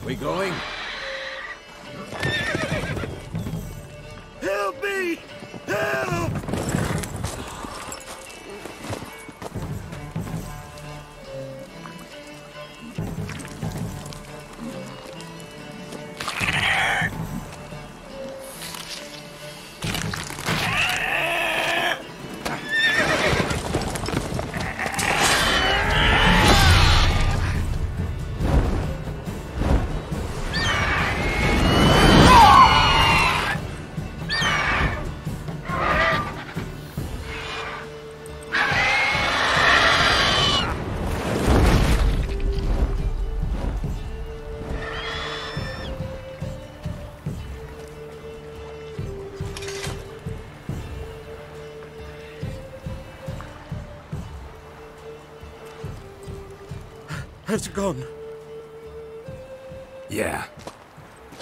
We going? Help me! Help! Has it gone? Yeah.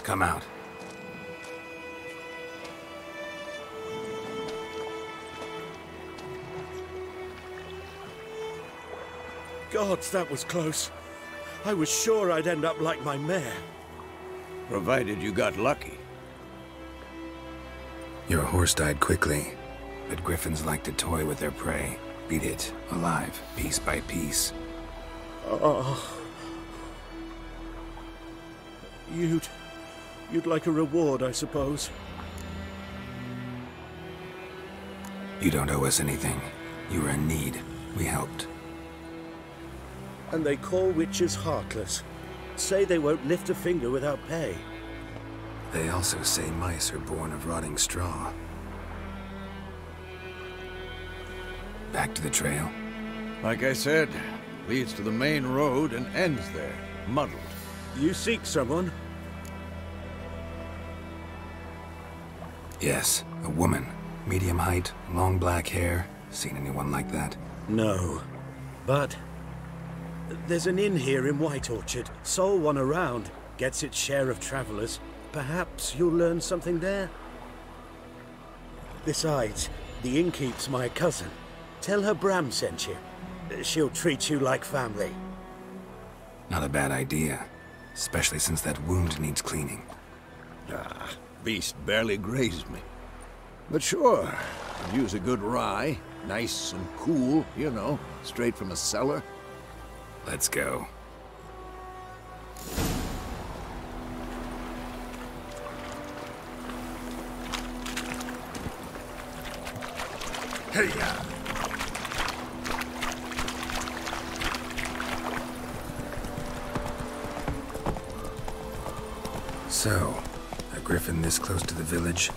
Come out. Gods, that was close. I was sure I'd end up like my mare. Provided you got lucky. Your horse died quickly, but griffins like to toy with their prey. Eat it alive, piece by piece. Oh. You'd like a reward, I suppose. You don't owe us anything. You were in need. We helped. And they call witches heartless. Say they won't lift a finger without pay. They also say mice are born of rotting straw. Back to the trail. Like I said, leads to the main road and ends there, muddled. You seek someone? Yes, a woman. Medium height, long black hair. Seen anyone like that? No. But there's an inn here in White Orchard. Sole one around. Gets its share of travelers. Perhaps you'll learn something there? Besides, the innkeep's my cousin. Tell her Bram sent you. She'll treat you like family. Not a bad idea. Especially since that wound needs cleaning. Ah, beast barely grazed me. But sure, could use a good rye. Nice and cool, you know, straight from a cellar. Let's go. Hey-ya! So, a griffin this close to the village?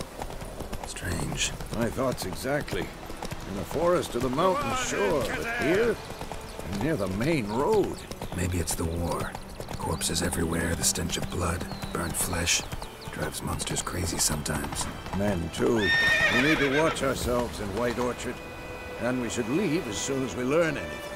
Strange. My thoughts exactly. In the forest or the mountain, sure, but here? Near the main road. Maybe it's the war. Corpses everywhere, the stench of blood, burnt flesh. Drives monsters crazy sometimes. Men, too. We need to watch ourselves in White Orchard. And we should leave as soon as we learn anything.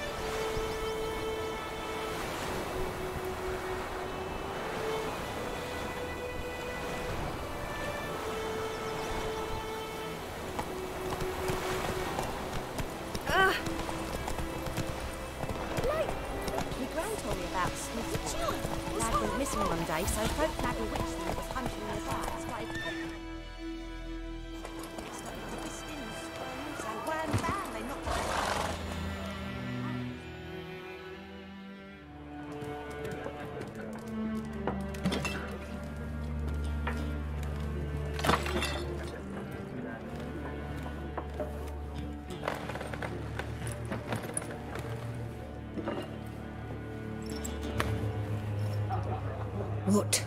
What?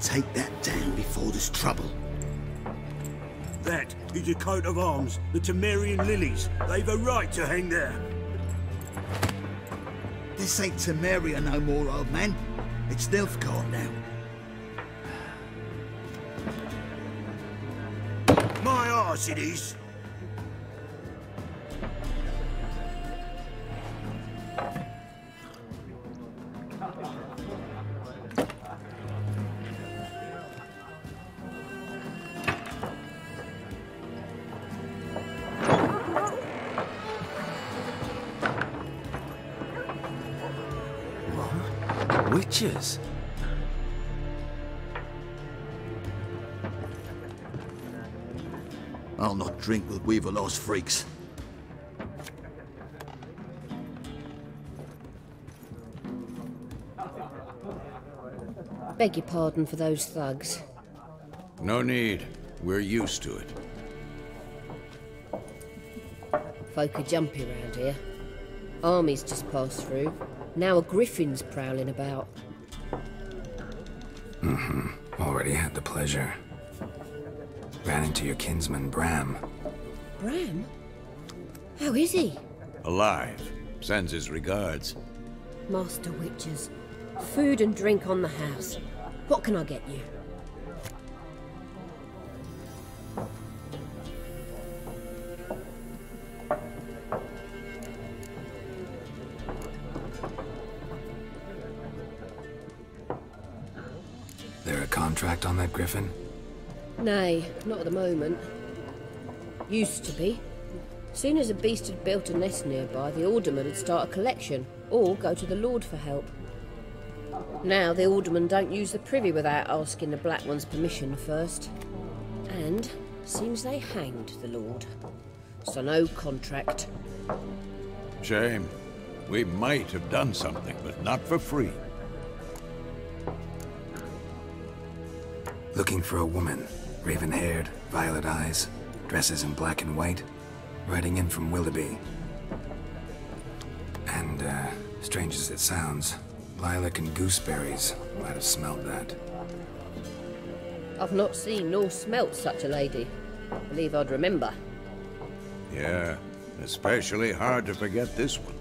Take that down before there's trouble. That is a coat of arms, the Temerian lilies. They've a right to hang there. This ain't Temeria no more, old man. It's Nilfgaard now. My arse it is. Witches? I'll not drink with Weaverlaw's freaks. Beg your pardon for those thugs. No need. We're used to it. Folk are jumpy round here. Armies just passed through. Now a griffin's prowling about. Already had the pleasure. Ran into your kinsman, Bram. Bram? How is he? Alive. Sends his regards. Master Witches. Food and drink on the house. What can I get you? There a contract on that griffin? Nay, not at the moment. Used to be. Soon as a beast had built a nest nearby, the alderman would start a collection, or go to the Lord for help. Now the aldermen don't use the privy without asking the Black One's permission first. And seems they hanged the Lord. So no contract. Shame. We might have done something, but not for free. Looking for a woman. Raven-haired, violet eyes, dresses in black and white. Riding in from Willoughby. And, strange as it sounds, lilac and gooseberries. Might have smelled that. I've not seen nor smelt such a lady. Believe I'd remember. Yeah, especially hard to forget this one.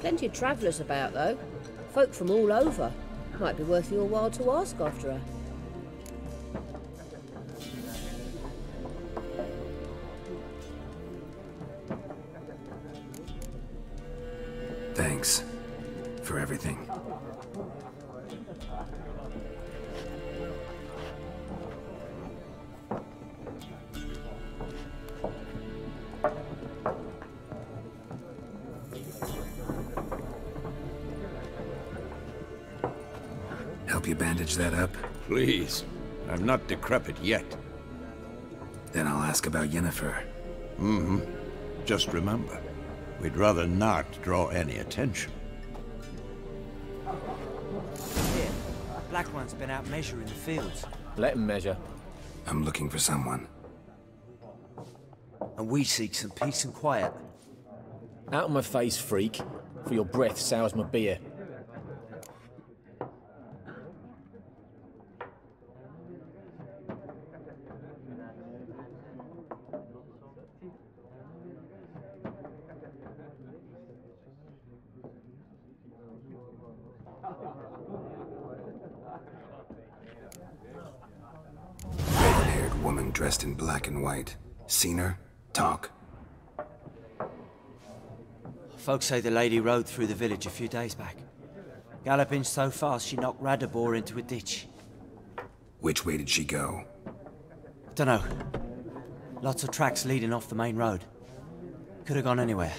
Plenty of travellers about, though. Folk from all over. Might be worth your while to ask after her. Thanks for everything. Help you bandage that up? Please. I'm not decrepit yet. Then I'll ask about Yennefer. Just remember, we'd rather not draw any attention. Here, Black One's been out measuring the fields. Let him measure. I'm looking for someone. And we seek some peace and quiet. Out of my face, freak, for your breath sours my beer. Red-haired woman dressed in black and white. Seen her? Talk. Folks say the lady rode through the village a few days back. Galloping so fast she knocked Radabor into a ditch. Which way did she go? Dunno. Lots of tracks leading off the main road. Could have gone anywhere.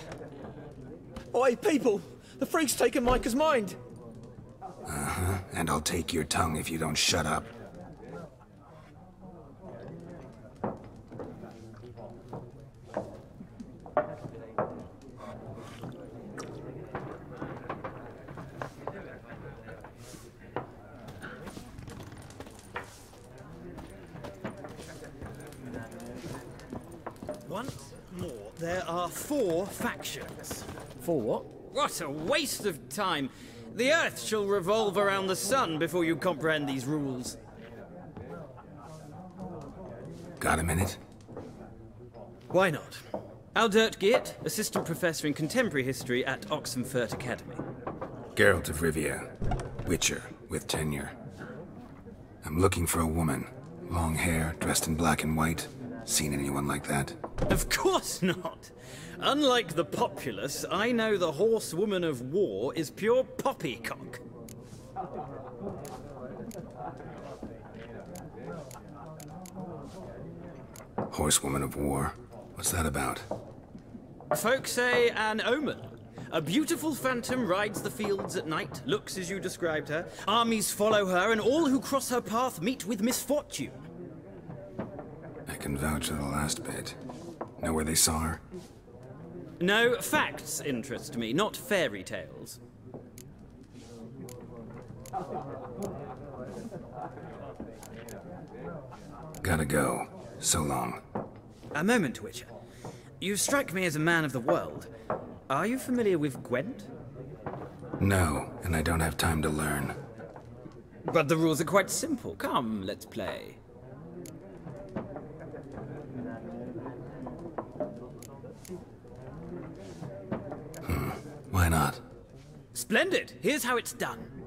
Oi, people! The freak's taken Micah's mind! And I'll take your tongue if you don't shut up. Once more, there are 4 factions. For what? What a waste of time! The Earth shall revolve around the sun before you comprehend these rules. Got a minute? Why not? Aldert Geert, Assistant Professor in Contemporary History at Oxenfurt Academy. Geralt of Rivia. Witcher, with tenure. I'm looking for a woman. Long hair, dressed in black and white. Seen anyone like that? Of course not! Unlike the populace, I know the horsewoman of war is pure poppycock. Horsewoman of war. What's that about? Folk say an omen. A beautiful phantom rides the fields at night, looks as you described her. Armies follow her, and all who cross her path meet with misfortune. I can vouch for the last bit. Know where they saw her? No, facts interest me, not fairy tales. Gotta go. So long. A moment, Witcher. You strike me as a man of the world. Are you familiar with Gwent? No, and I don't have time to learn. But the rules are quite simple. Come, let's play. Why not? Splendid! Here's how it's done.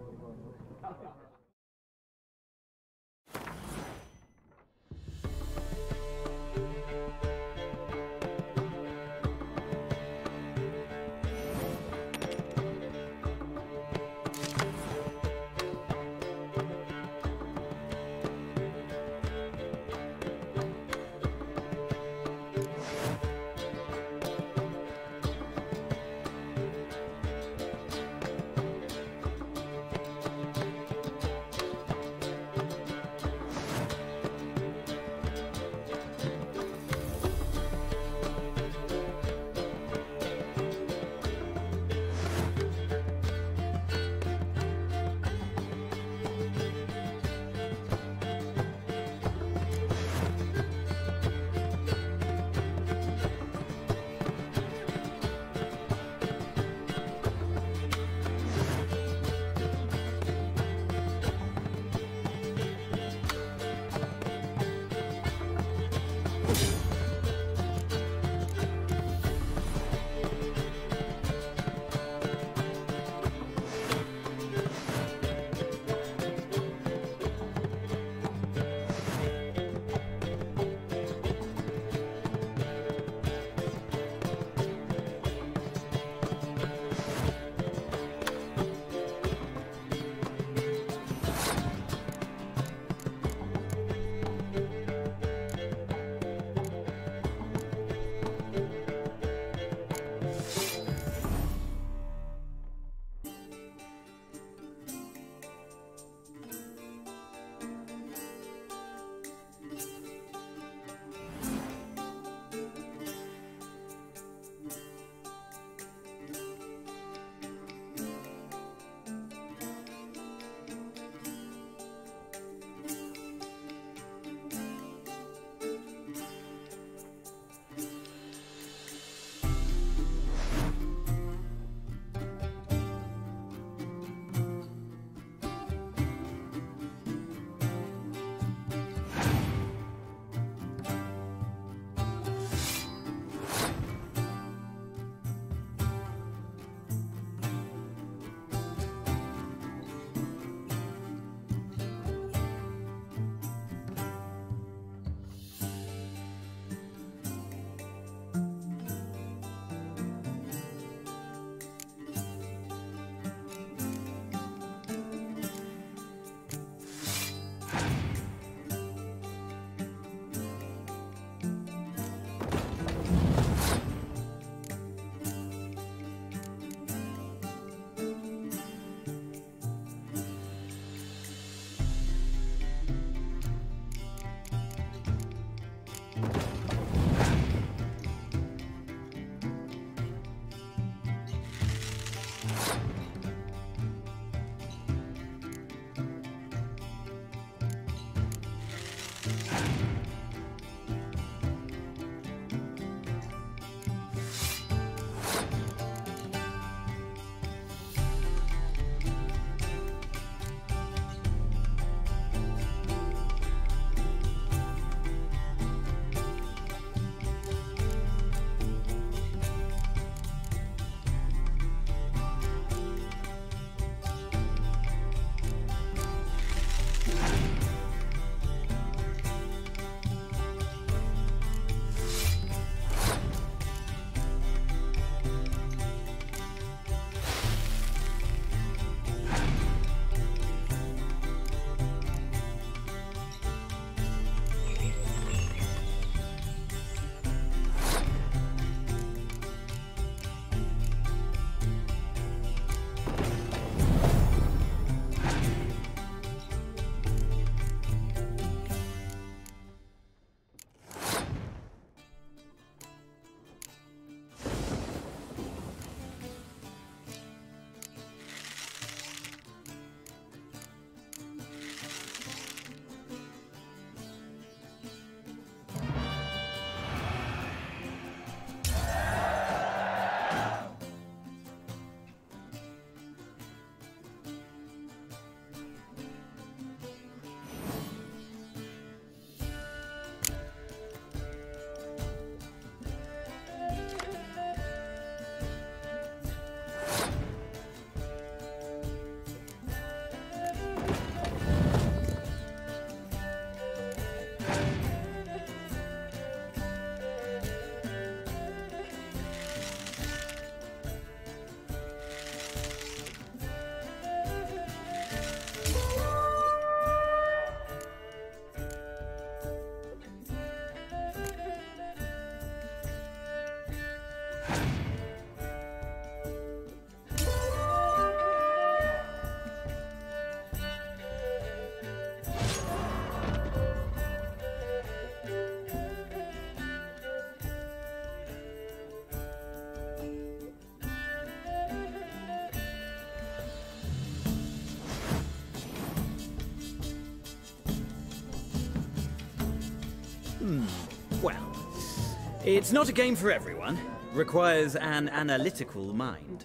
It's not a game for everyone. Requires an analytical mind.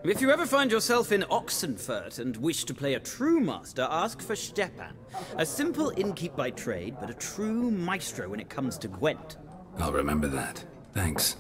If you ever find yourself in Oxenfurt and wish to play a true master, ask for Stepan. A simple innkeep by trade, but a true maestro when it comes to Gwent. I'll remember that. Thanks.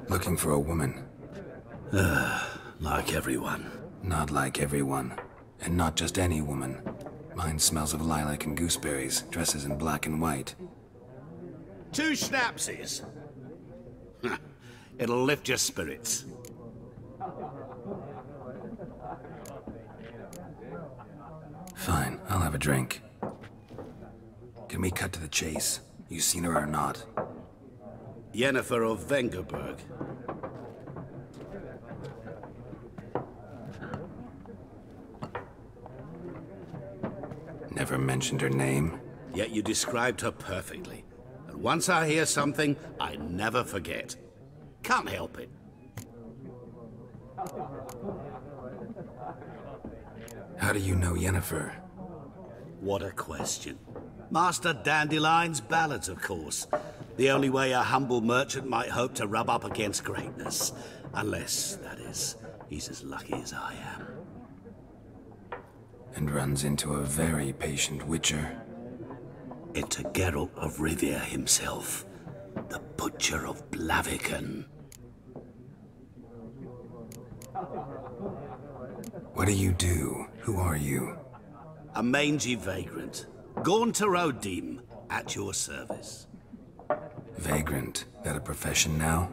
Looking for a woman. Like everyone. Not like everyone. And not just any woman. Mine smells of lilac and gooseberries, dresses in black and white. 2 schnapsies. It'll lift your spirits. Fine, I'll have a drink. Can we cut to the chase? You seen her or not? Yennefer of Vengerberg. Never mentioned her name. Yet you described her perfectly. And once I hear something, I never forget. Can't help it. How do you know Yennefer? What a question. Master Dandelion's ballads, of course. The only way a humble merchant might hope to rub up against greatness. Unless, that is, he's as lucky as I am. And runs into a very patient witcher. Into Geralt of Rivia himself. The Butcher of Blaviken. What do you do? Who are you? A mangy vagrant. Gone to Rodim, at your service. Vagrant. That a profession now?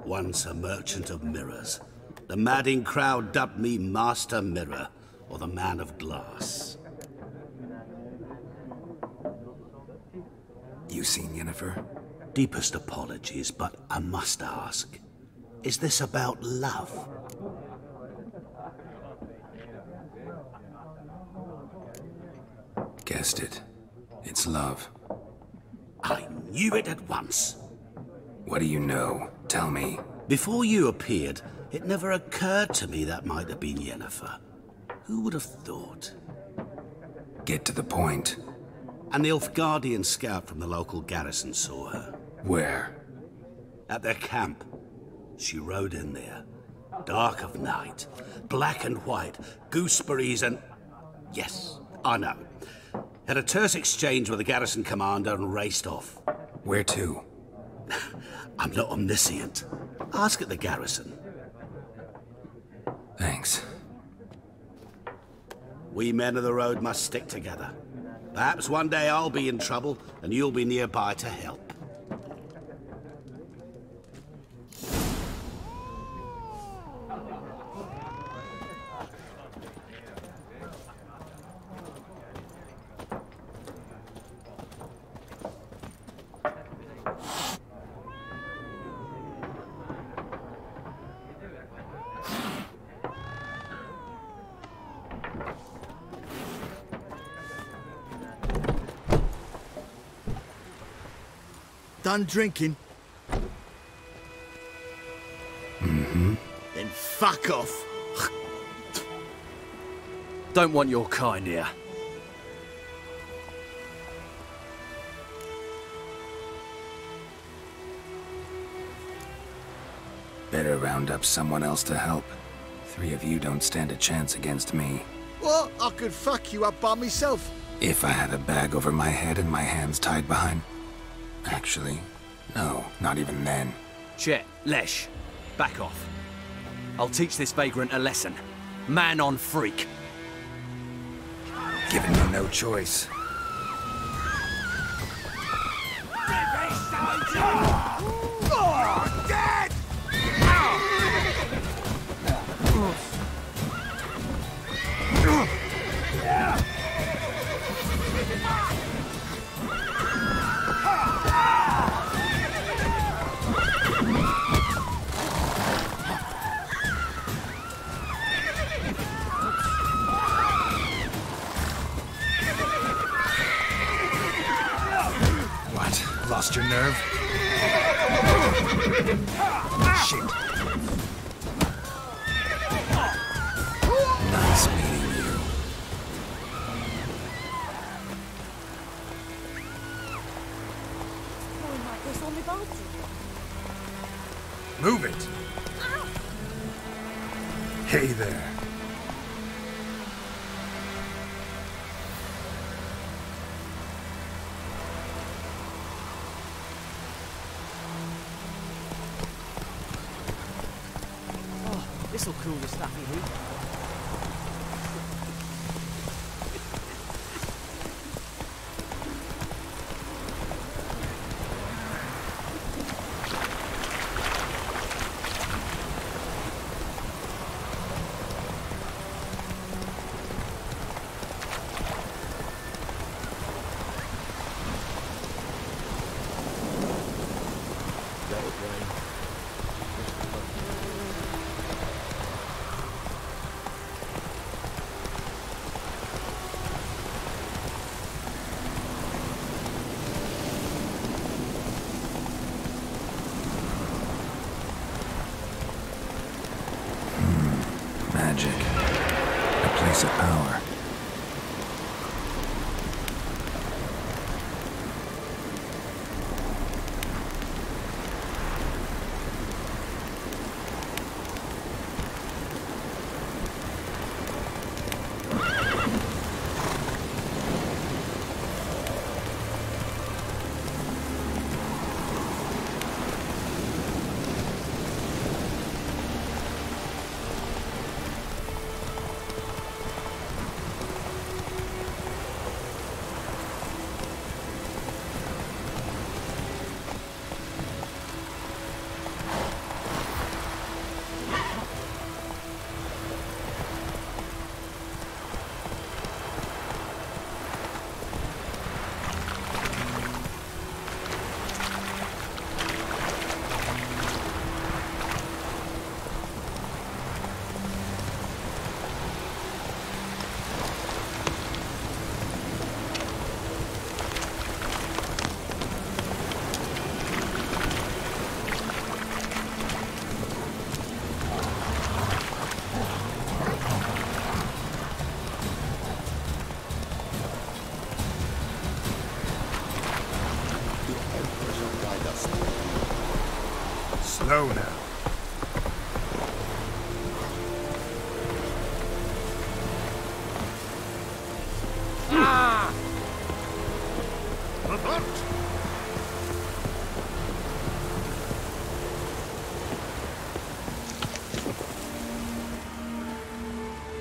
Once a merchant of mirrors. The madding crowd dubbed me Master Mirror, or the Man of Glass. You seen Yennefer? Deepest apologies, but I must ask. Is this about love? Guessed it. It's love. I knew it at once. What do you know? Tell me. Before you appeared, it never occurred to me that might have been Yennefer. Who would have thought? Get to the point. An Nilfgaardian scout from the local garrison saw her. Where? At their camp. She rode in there. Dark of night. Black and white. Gooseberries and... Yes, I know. Had a terse exchange with the garrison commander and raced off. Where to? I'm not omniscient. Ask at the garrison. Thanks. We men of the road must stick together. Perhaps one day I'll be in trouble and you'll be nearby to help. Done drinking? Mm-hmm. Then fuck off. Don't want your kind here. Better round up someone else to help. 3 of you don't stand a chance against me. What? I could fuck you up by myself. If I had a bag over my head and my hands tied behind... Actually, no, not even then. Chet, Lesh, back off. I'll teach this vagrant a lesson. Man on freak. Giving me no choice. Dead! What? Lost your nerve? Shit. Nice meeting you. Move it! Hey there. This'll cool the stuffy heat. Magic. A place of power. Slow now.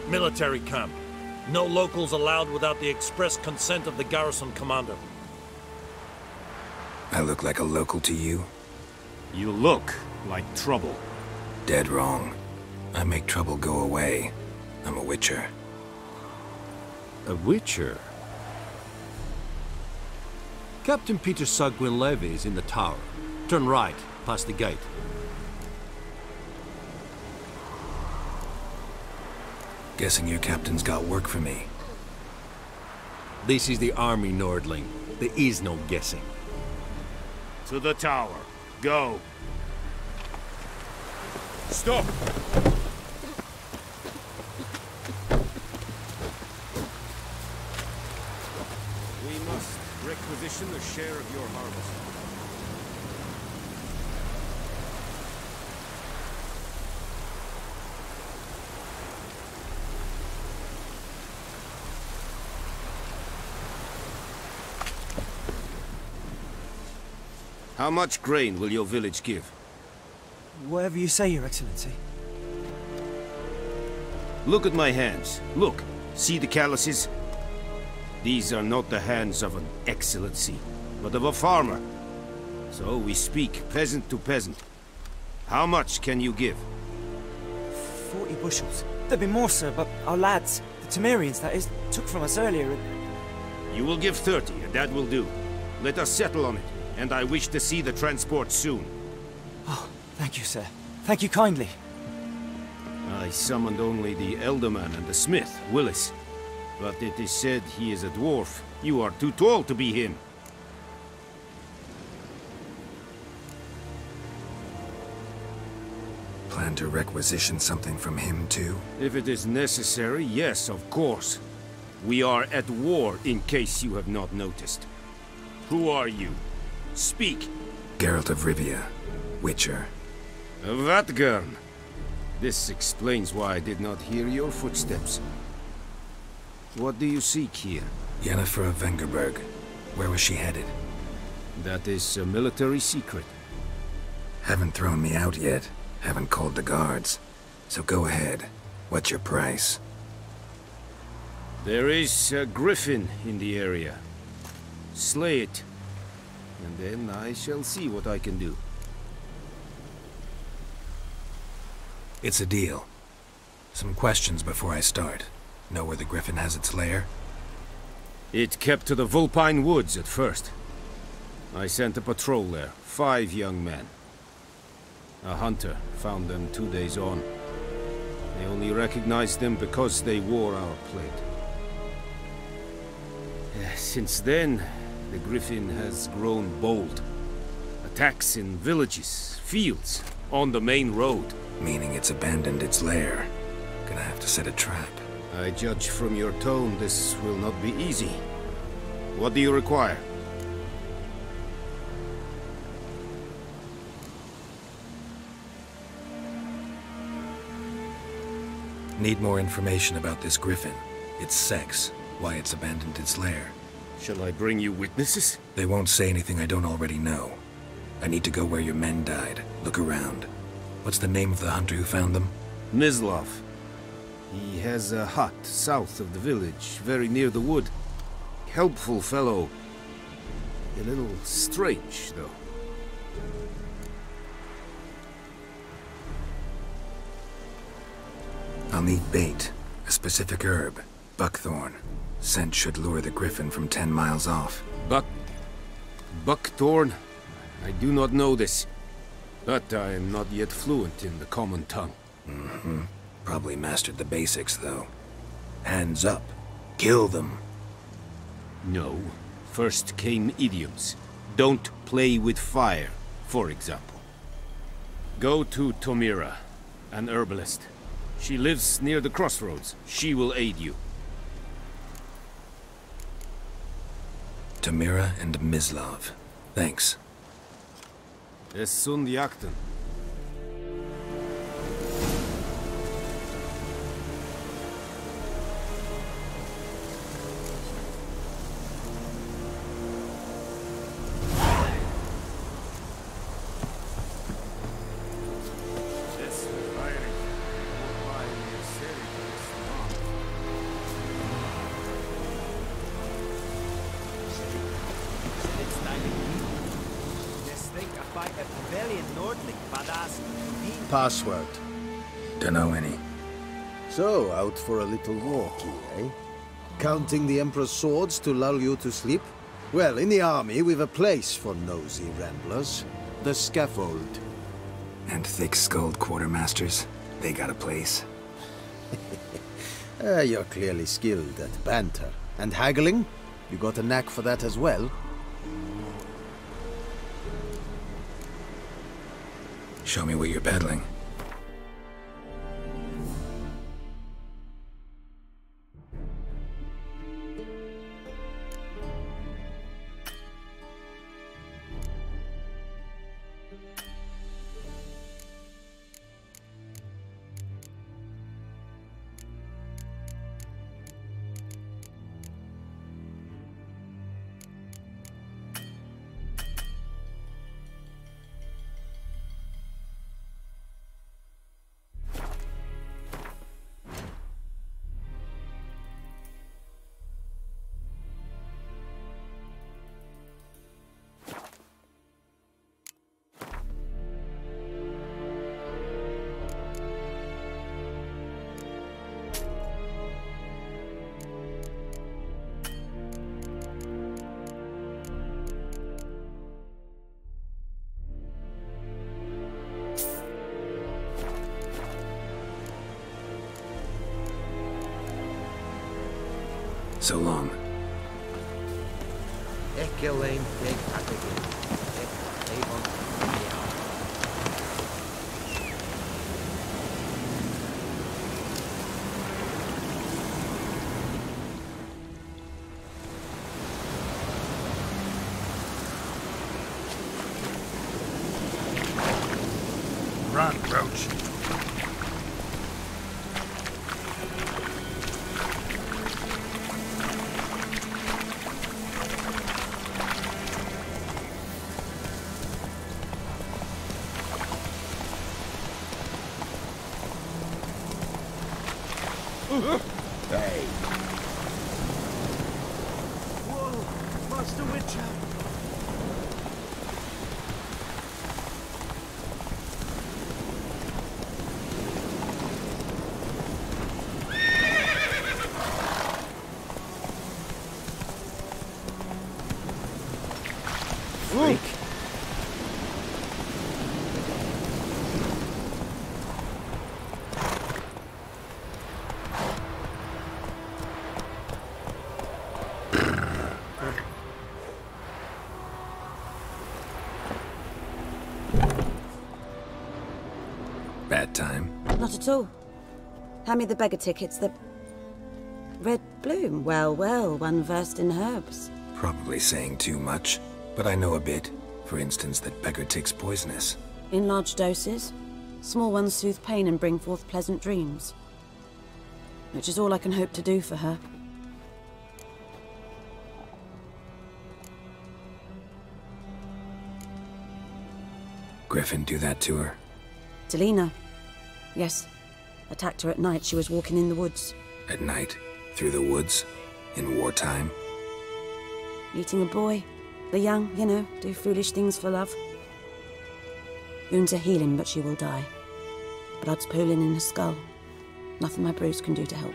Military camp. No locals allowed without the express consent of the garrison commander. I look like a local to you? You look like trouble. Dead wrong. I make trouble go away. I'm a witcher. A witcher? Captain Peter Sagwin Levy is in the tower. Turn right, past the gate. Guessing your captain's got work for me. This is the army, Nordling. There is no guessing. To the tower. Go. Stop! We must requisition a share of your harvest. How much grain will your village give? Whatever you say, Your Excellency. Look at my hands. Look. See the calluses? These are not the hands of an excellency, but of a farmer. So we speak peasant to peasant. How much can you give? 40 bushels. There'd be more, sir, but our lads, the Temerians, that is, took from us earlier. You will give 30, and that will do. Let us settle on it, and I wish to see the transport soon. Oh, thank you, sir. Thank you kindly. I summoned only the Elderman and the smith, Willis. But it is said he is a dwarf. You are too tall to be him. Plan to requisition something from him, too? If it is necessary, yes, of course. We are at war, in case you have not noticed. Who are you? Speak! Geralt of Rivia, Witcher. Vatgern! This explains why I did not hear your footsteps. What do you seek here? Yennefer of Vengerberg. Where was she headed? That is a military secret. Haven't thrown me out yet. Haven't called the guards. So go ahead. What's your price? There is a griffin in the area. Slay it. And then I shall see what I can do. It's a deal. Some questions before I start. Know where the griffin has its lair? It kept to the Vulpine Woods at first. I sent a patrol there, 5 young men. A hunter found them 2 days on. They only recognized them because they wore our plate. Since then, the griffin has grown bold. Attacks in villages, fields, on the main road. Meaning it's abandoned its lair. Gonna have to set a trap. I judge from your tone this will not be easy. What do you require? Need more information about this griffin. Its sex, why it's abandoned its lair. Shall I bring you witnesses? They won't say anything I don't already know. I need to go where your men died. Look around. What's the name of the hunter who found them? Mislav. He has a hut south of the village, very near the wood. Helpful fellow. A little strange, though. I'll need bait. A specific herb. Buckthorn. Scent should lure the griffin from 10 miles off. Buckthorn? I do not know this. But I am not yet fluent in the common tongue. Mm-hmm. Probably mastered the basics, though. Hands up. Kill them. No. First came idioms. Don't play with fire, for example. Go to Tomira, an herbalist. She lives near the crossroads. She will aid you. Tomira and Mislav. Thanks. Es sunt jakten. Password. Dunno any. So, out for a little walk, eh? Counting the Emperor's swords to lull you to sleep? Well, in the army, we've a place for nosy ramblers. The scaffold. And thick-skulled quartermasters. They got a place. You're clearly skilled at banter. And haggling? You got a knack for that as well? Show me what you're peddling. So long. Run, Roach. Hey! Whoa! Master Witcher! Freak. Bad time? Not at all. Hand me the beggar tickets, the... Red bloom. Well, well, one versed in herbs. Probably saying too much, but I know a bit. For instance, that beggar tick's poisonous. In large doses. Small ones soothe pain and bring forth pleasant dreams. Which is all I can hope to do for her. Griffin do that to her? Delina. Yes. Attacked her at night. She was walking in the woods. At night? Through the woods? In wartime? Eating a boy. The young, you know, do foolish things for love. Wounds are healing, but she will die. Blood's pooling in her skull. Nothing my bruise can do to help.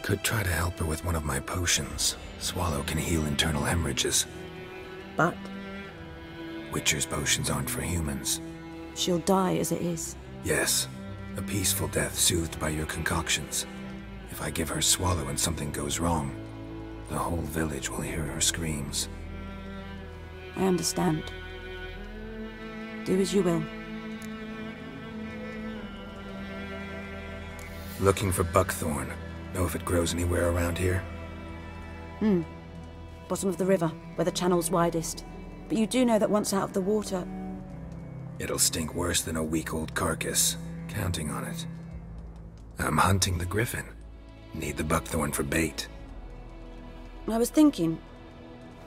Could try to help her with one of my potions. Swallow can heal internal hemorrhages. But? Witcher's potions aren't for humans. She'll die as it is. Yes. A peaceful death soothed by your concoctions. If I give her Swallow and something goes wrong, the whole village will hear her screams. I understand. Do as you will. Looking for buckthorn. Know if it grows anywhere around here? Bottom of the river, where the channel's widest. But you do know that once out of the water... It'll stink worse than a week-old carcass. Counting on it. I'm hunting the griffin. Need the buckthorn for bait. I was thinking...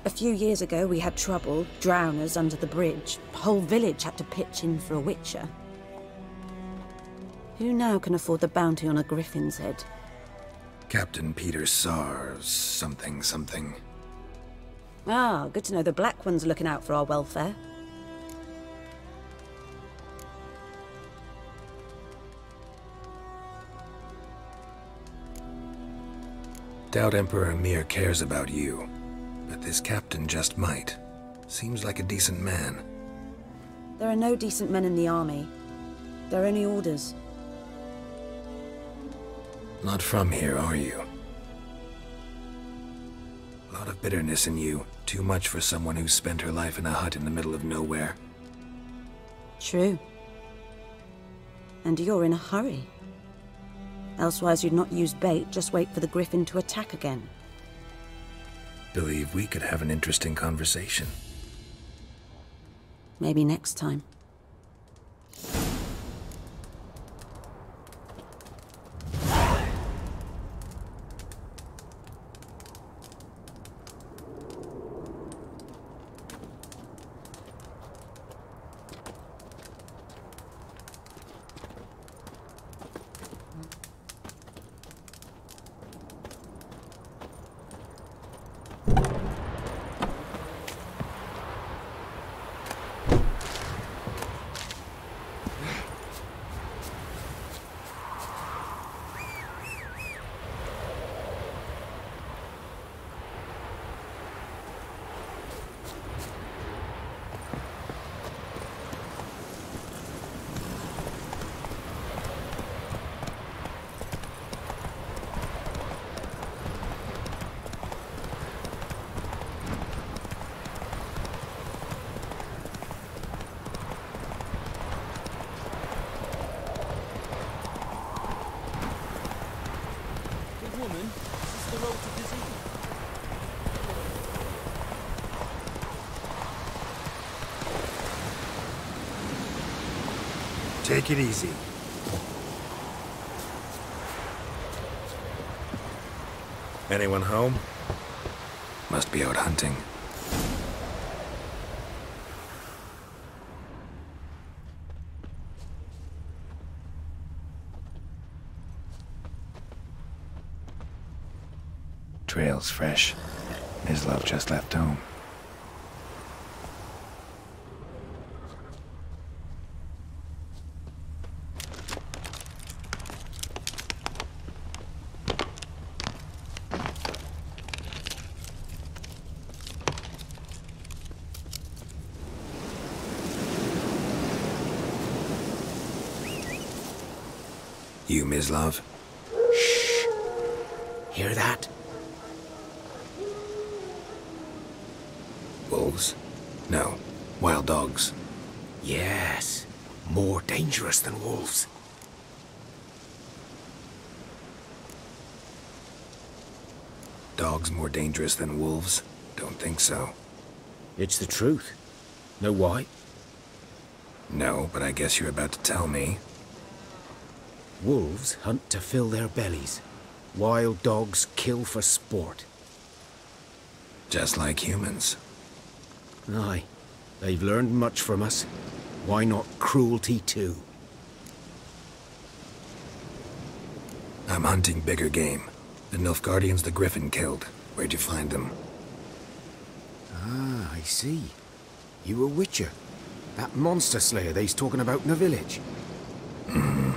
A few years ago we had trouble, drowners under the bridge. The whole village had to pitch in for a witcher. Who now can afford the bounty on a griffin's head? Captain Peter Sars, something. Ah, good to know the Black One's looking out for our welfare. Doubt Emperor Emir cares about you, but this captain just might. Seems like a decent man. There are no decent men in the army. There are only orders. Not from here, are you? A lot of bitterness in you. Too much for someone who's spent her life in a hut in the middle of nowhere. True. And you're in a hurry. Elsewise you'd not use bait, just wait for the griffin to attack again. Believe we could have an interesting conversation. Maybe next time. Take it easy. Anyone home? Must be out hunting. Trail's fresh. His love just left home. You, Mislav? Shh. Hear that? Wolves? No. Wild dogs. Yes. More dangerous than wolves. Dogs more dangerous than wolves? Don't think so. It's the truth. Know why? No, but I guess you're about to tell me. Wolves hunt to fill their bellies. Wild dogs kill for sport. Just like humans. Aye. They've learned much from us. Why not cruelty too? I'm hunting bigger game. The Nilfgaardians the Griffin killed. Where'd you find them? Ah, I see. You a witcher. That monster slayer they's talking about in the village. Hmm.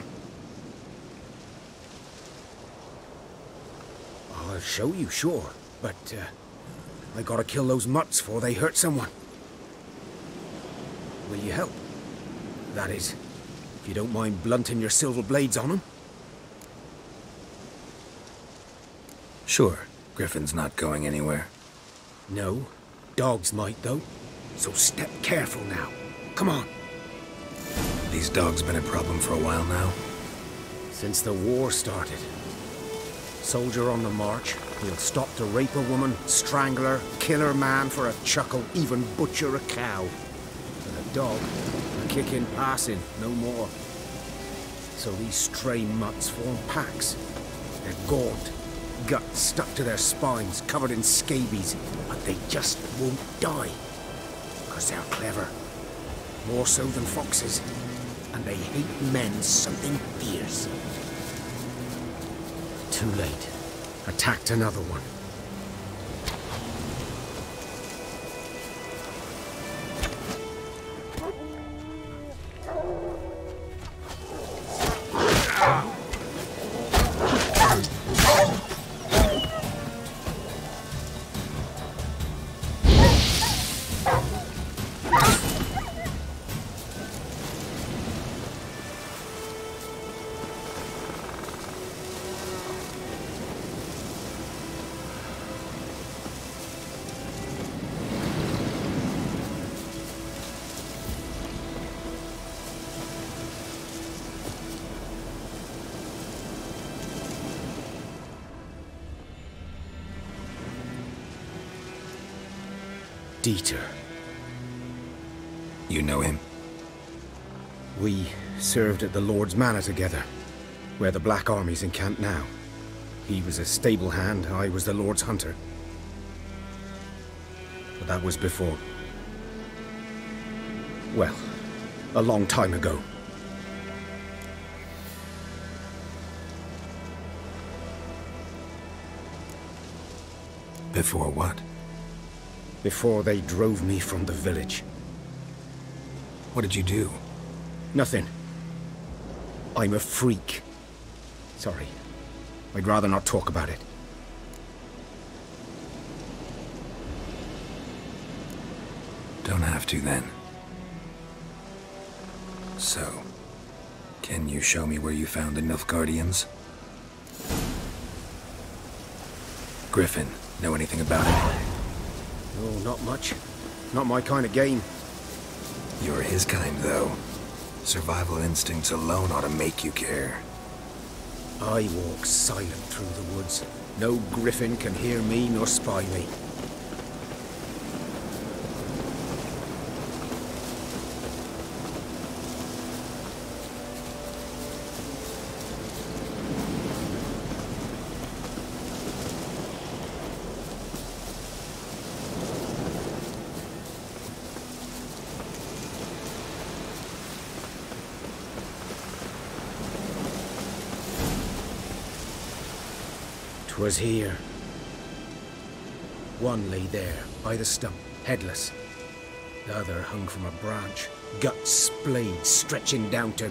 I'll show you, sure. But, I gotta kill those mutts before they hurt someone. Will you help? That is, if you don't mind blunting your silver blades on them. Sure. Griffin's not going anywhere. No. Dogs might, though. So step careful now. Come on. These dogs been a problem for a while now? Since the war started. Soldier on the march, he'll stop to rape a woman, strangle her, kill her man for a chuckle, even butcher a cow. But a dog, a kick in passing, no more. So these stray mutts form packs. They're gaunt, guts stuck to their spines, covered in scabies, but they just won't die. Because they're clever. More so than foxes. And they hate men something fierce. Too late. Attacked another one. Dieter. You know him? We served at the Lord's Manor together, where the Black Army's encamped now. He was a stable hand, I was the Lord's hunter. But that was before. Well, a long time ago. Before what? Before they drove me from the village. What did you do? Nothing. I'm a freak. Sorry. I'd rather not talk about it. Don't have to, then. So, can you show me where you found the Nilfgaardians? Griffin, know anything about it? Oh, not much. Not my kind of game. You're his kind, though. Survival instincts alone ought to make you care. I walk silent through the woods. No griffin can hear me nor spy me. 'Twas here. One lay there, by the stump, headless. The other hung from a branch, guts splayed, stretching down to...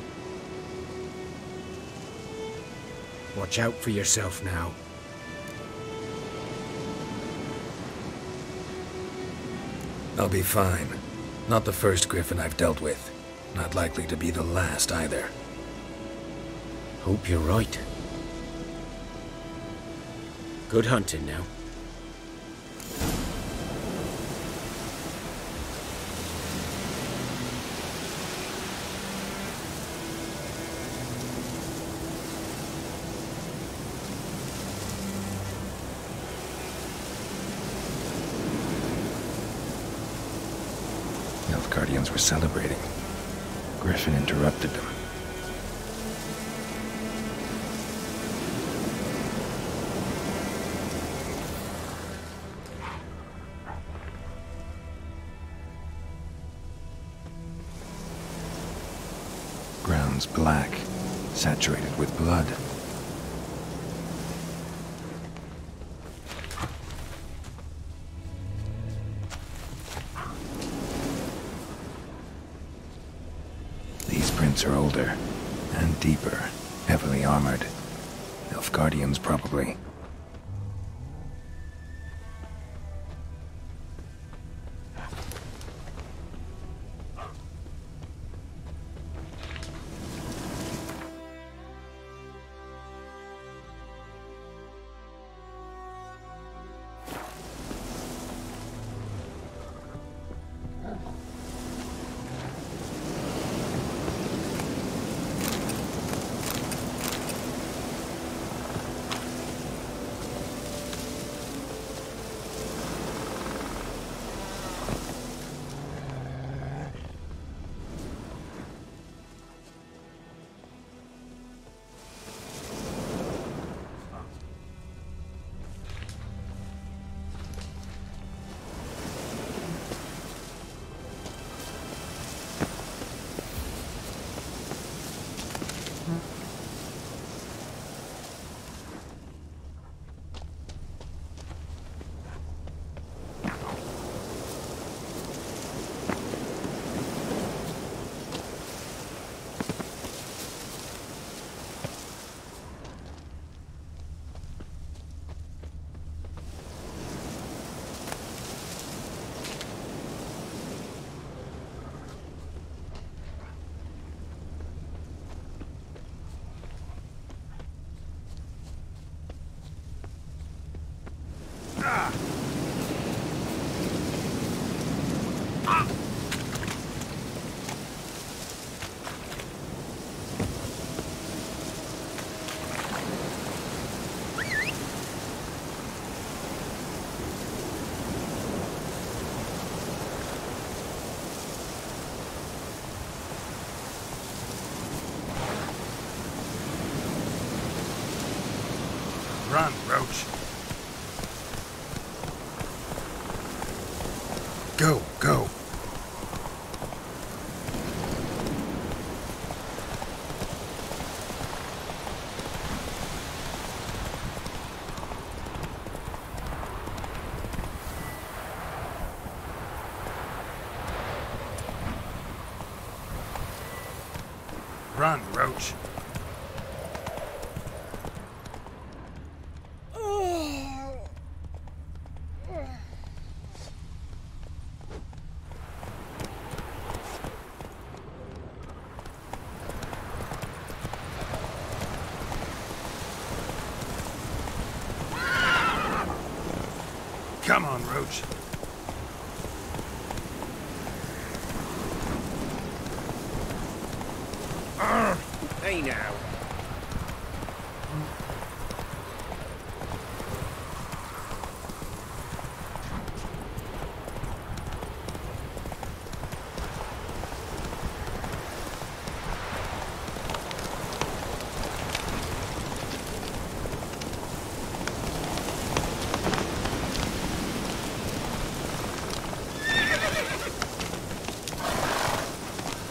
Watch out for yourself now. I'll be fine. Not the first griffin I've dealt with. Not likely to be the last either. Hope you're right. Good hunting now. Guardians were celebrating. Griffin interrupted them. Ground's black, saturated with blood. Are older and deeper, heavily armored. Elf Guardians, probably. Run, Roach. Go, go. Run, Roach. Come on, Roach. Hey now.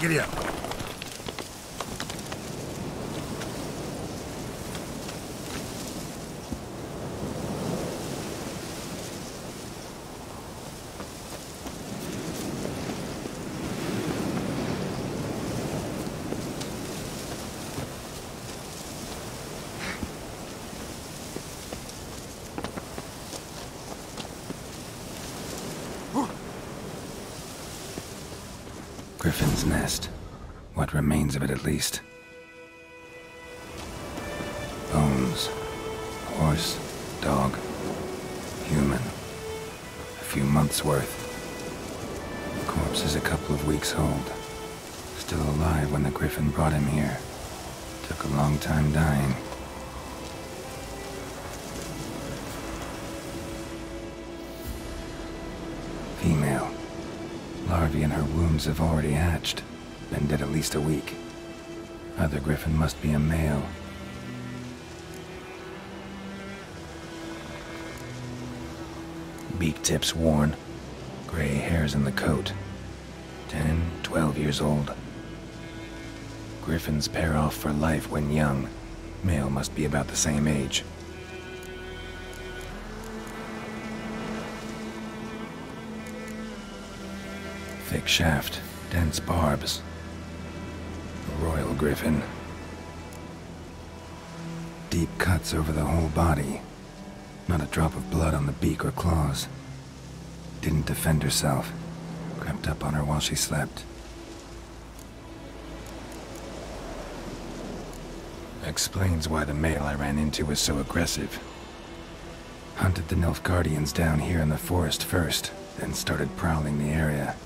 Giddy up. Griffin's nest. What remains of it, at least. Bones. Horse, dog, human. A few months' worth. Corpse is a couple of weeks old. Still alive when the Griffin brought him here. Took a long time dying. Female. Larvae in her wombs have already hatched. Been dead at least a week. Other Griffin must be a male. Beak tips worn. Gray hairs in the coat. 10, 12 years old. Griffins pair off for life when young. Male must be about the same age. Thick shaft, dense barbs. A royal griffin. Deep cuts over the whole body. Not a drop of blood on the beak or claws. Didn't defend herself. Crept up on her while she slept. Explains why the male I ran into was so aggressive. Hunted the Nilfgaardians down here in the forest first, then started prowling the area.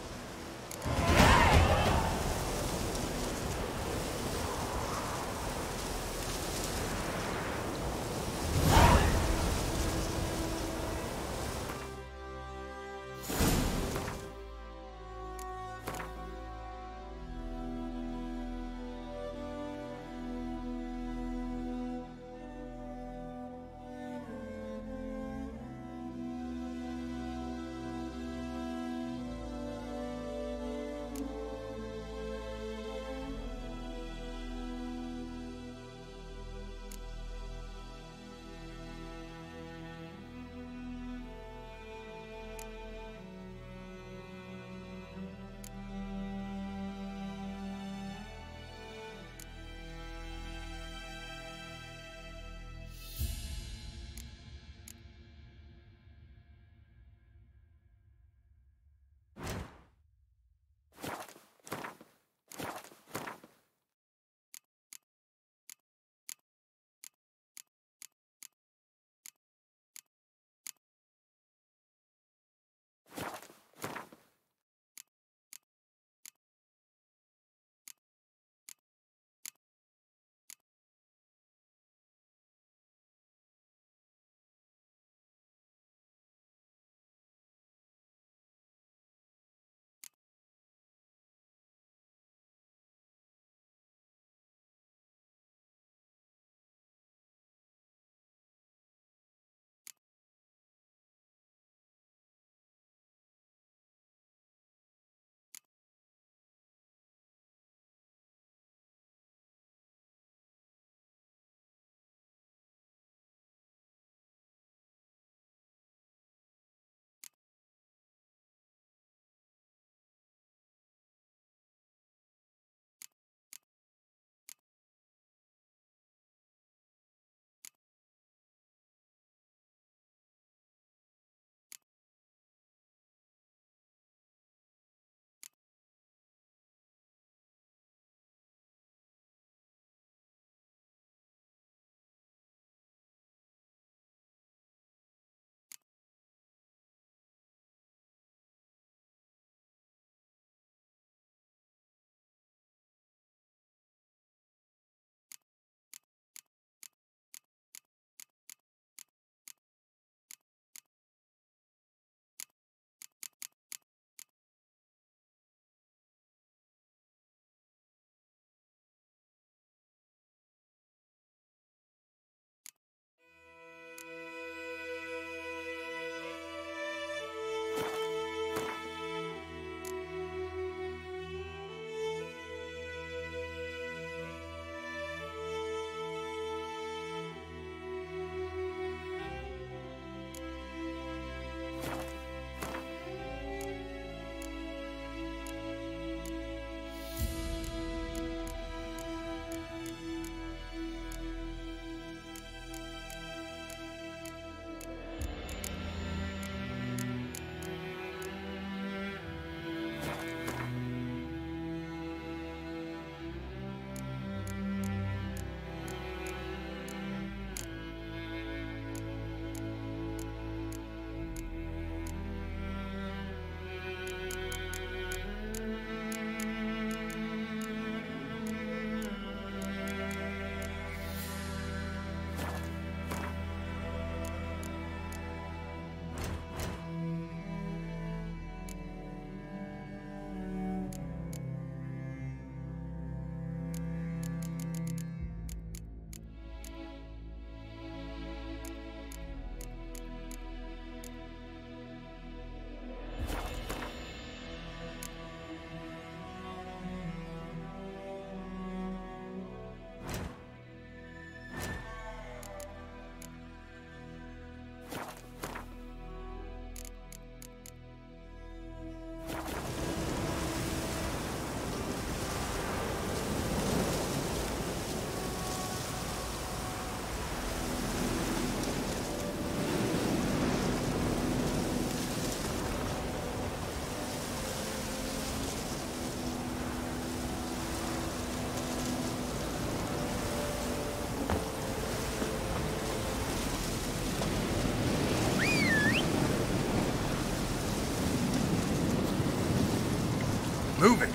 Move it.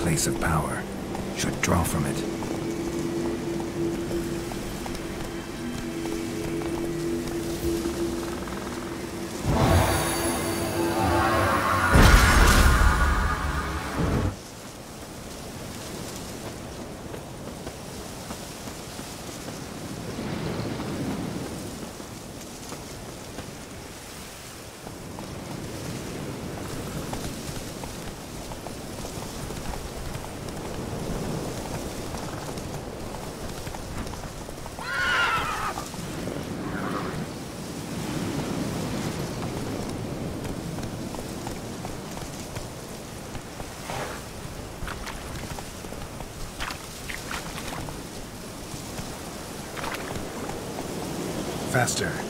Place of power. Should draw from it. Faster.